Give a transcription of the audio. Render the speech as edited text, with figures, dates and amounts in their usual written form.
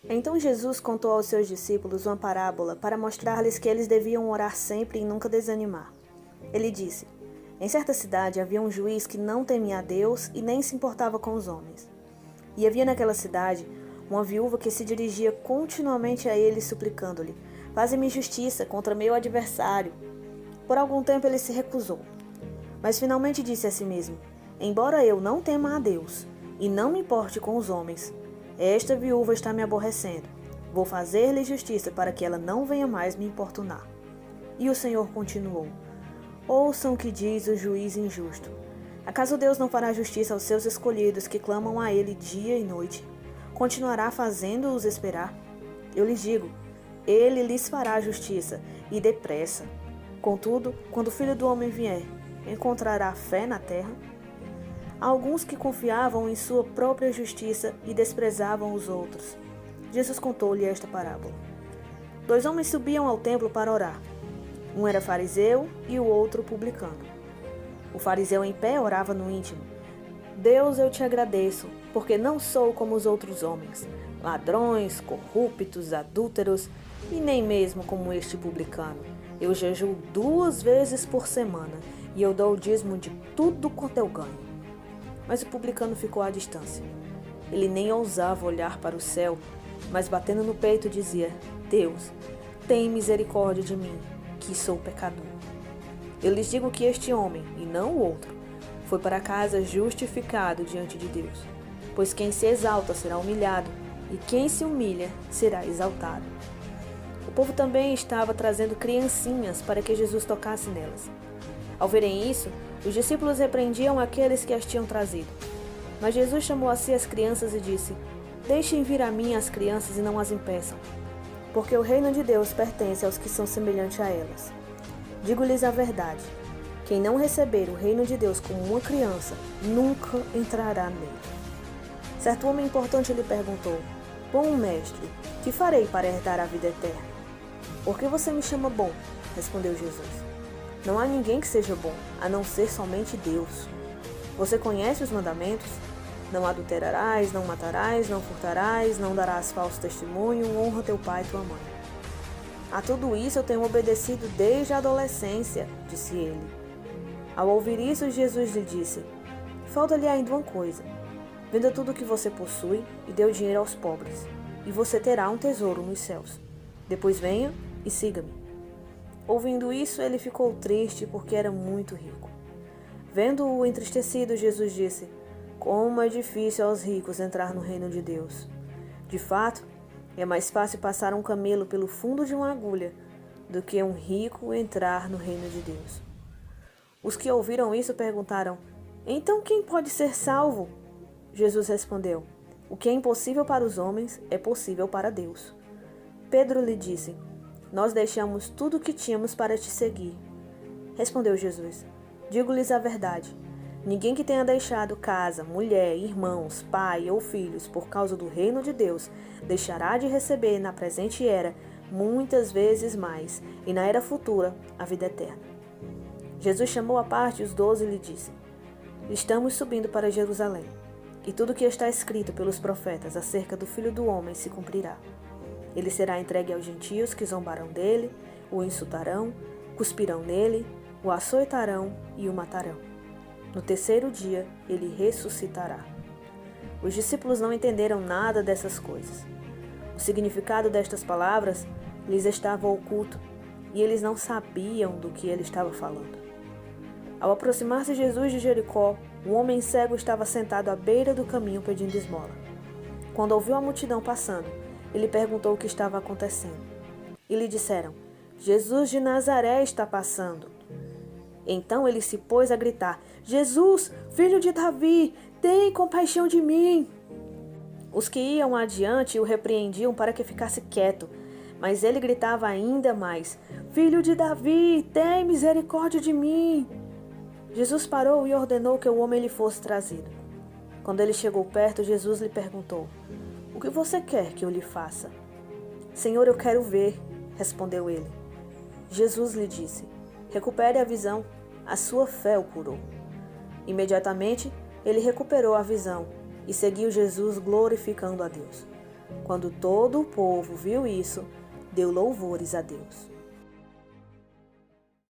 Então Jesus contou aos seus discípulos uma parábola para mostrar-lhes que eles deviam orar sempre e nunca desanimar. Ele disse: Em certa cidade havia um juiz que não temia a Deus e nem se importava com os homens. E havia naquela cidade uma viúva que se dirigia continuamente a ele suplicando-lhe: Faze-me justiça contra meu adversário. Por algum tempo ele se recusou, mas finalmente disse a si mesmo: Embora eu não tema a Deus e não me importe com os homens, esta viúva está me aborrecendo. Vou fazer-lhe justiça para que ela não venha mais me importunar. E o Senhor continuou: Ouçam o que diz o juiz injusto. Acaso Deus não fará justiça aos seus escolhidos que clamam a Ele dia e noite? Continuará fazendo-os esperar? Eu lhes digo, Ele lhes fará justiça, e depressa. Contudo, quando o Filho do Homem vier, encontrará fé na terra? Há alguns que confiavam em sua própria justiça e desprezavam os outros. Jesus contou-lhe esta parábola. 2 homens subiam ao templo para orar. Um era fariseu e o outro publicano. O fariseu em pé orava no íntimo: Deus, eu te agradeço, porque não sou como os outros homens, ladrões, corruptos, adúlteros, e nem mesmo como este publicano. Eu jejuo 2 vezes por semana e eu dou o dízimo de tudo quanto eu ganho. Mas o publicano ficou à distância. Ele nem ousava olhar para o céu, mas batendo no peito dizia: Deus, tem misericórdia de mim, que sou pecador. Eu lhes digo que este homem, e não o outro, foi para casa justificado diante de Deus. Pois quem se exalta será humilhado, e quem se humilha será exaltado. O povo também estava trazendo criancinhas para que Jesus tocasse nelas. Ao verem isso, os discípulos repreendiam aqueles que as tinham trazido. Mas Jesus chamou a si as crianças e disse: Deixem vir a mim as crianças e não as impeçam, porque o reino de Deus pertence aos que são semelhantes a elas. Digo-lhes a verdade: quem não receber o reino de Deus como uma criança, nunca entrará nele. Certo homem importante lhe perguntou: Bom mestre, que farei para herdar a vida eterna? Por que você me chama bom? Respondeu Jesus. Não há ninguém que seja bom, a não ser somente Deus. Você conhece os mandamentos? Não adulterarás, não matarás, não furtarás, não darás falso testemunho, honra teu pai e tua mãe. A tudo isso eu tenho obedecido desde a adolescência, disse ele. Ao ouvir isso, Jesus lhe disse: Falta-lhe ainda uma coisa. Venda tudo o que você possui e dê o dinheiro aos pobres, e você terá um tesouro nos céus. Depois venha e siga-me. Ouvindo isso, ele ficou triste porque era muito rico. Vendo-o entristecido, Jesus disse: Como é difícil aos ricos entrar no reino de Deus. De fato, é mais fácil passar um camelo pelo fundo de uma agulha do que um rico entrar no reino de Deus. Os que ouviram isso perguntaram: Então quem pode ser salvo? Jesus respondeu: O que é impossível para os homens é possível para Deus. Pedro lhe disse: Nós deixamos tudo o que tínhamos para te seguir. Respondeu Jesus: Digo-lhes a verdade. Ninguém que tenha deixado casa, mulher, irmãos, pai ou filhos por causa do reino de Deus deixará de receber na presente era muitas vezes mais, e na era futura a vida eterna. Jesus chamou à parte os 12 e lhe disse: Estamos subindo para Jerusalém, e tudo o que está escrito pelos profetas acerca do Filho do Homem se cumprirá. Ele será entregue aos gentios que zombarão dele, o insultarão, cuspirão nele, o açoitarão e o matarão. No 3º dia, ele ressuscitará. Os discípulos não entenderam nada dessas coisas. O significado destas palavras lhes estava oculto e eles não sabiam do que ele estava falando. Ao aproximar-se Jesus de Jericó, um homem cego estava sentado à beira do caminho pedindo esmola. Quando ouviu a multidão passando, ele perguntou o que estava acontecendo. E lhe disseram: Jesus de Nazaré está passando. Então ele se pôs a gritar: Jesus, filho de Davi, tem compaixão de mim. Os que iam adiante o repreendiam para que ficasse quieto, mas ele gritava ainda mais: Filho de Davi, tem misericórdia de mim. Jesus parou e ordenou que o homem lhe fosse trazido. Quando ele chegou perto, Jesus lhe perguntou: O que você quer que eu lhe faça? Senhor, eu quero ver, respondeu ele. Jesus lhe disse: Recupere a visão, a sua fé o curou. Imediatamente, ele recuperou a visão e seguiu Jesus glorificando a Deus. Quando todo o povo viu isso, deu louvores a Deus.